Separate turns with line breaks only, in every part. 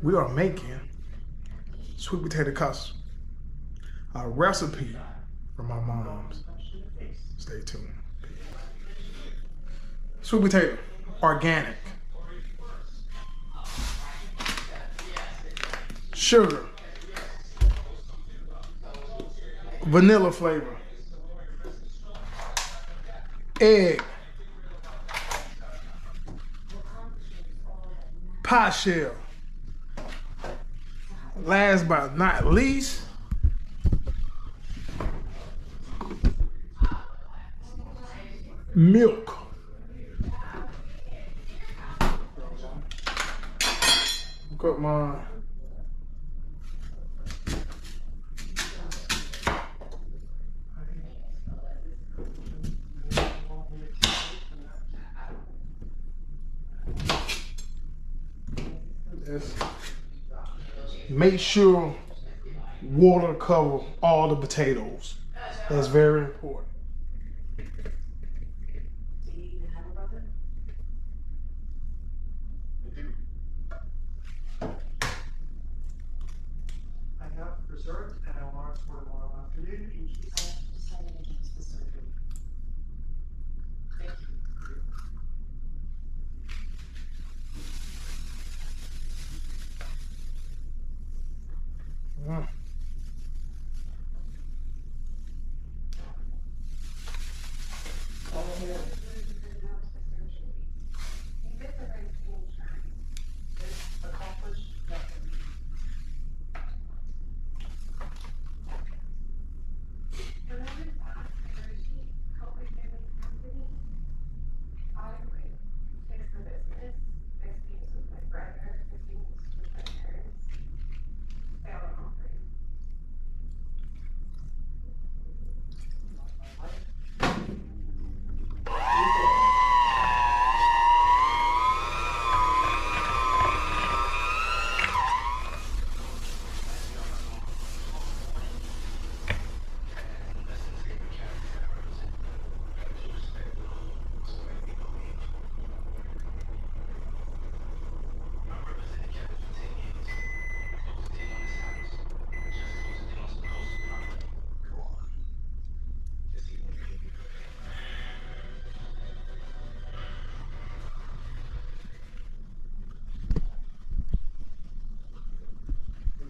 we are making sweet potato custard, a recipe from my mom's. Stay tuned. Sweet potato, organic. Sugar, vanilla flavor, egg, pie shell. Last but not least, milk. Got my make sure water cover all the potatoes. That's very important.
I have reserved and I want for tomorrow afternoon in case I have to decide against the surgery. Thank you.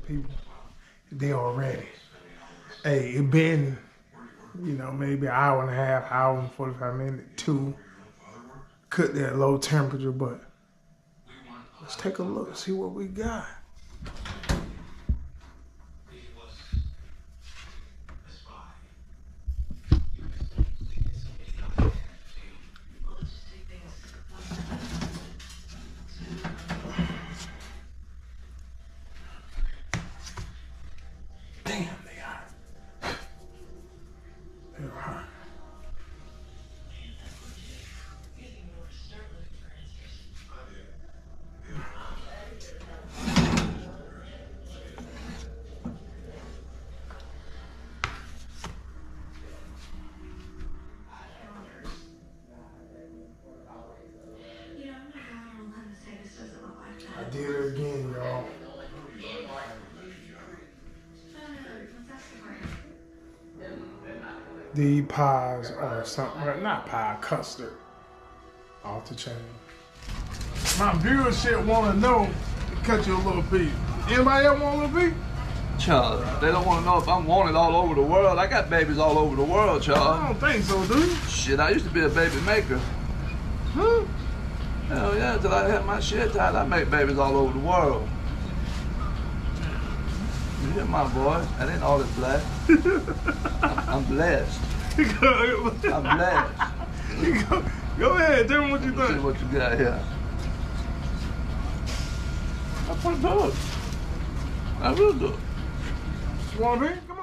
People, they are ready. Hey, it been, maybe an hour and a half, hour and 45 minutes, 2. Cooked at low temperature, but let's take a look, see what we got. Damn, they are. They're hot. I did it again, y'all. These pies are something, well, not pie, custard. Off the chain. My viewership want to know, cut you a little piece. Anybody else want a little piece?
Charles, they don't want to know if I'm wanted all over the world. I got babies all over the world, Charles.
I don't think so, dude.
Shit, I used to be a baby maker.
Huh?
Hell yeah, till I had my shit tied, I make babies all over the world. You hear my voice? That ain't all it's black. I'm blessed. I'm blessed.
Go ahead, tell me what you
See
think.
what you got here. That's pretty good. That's real good.
You want a piece? Come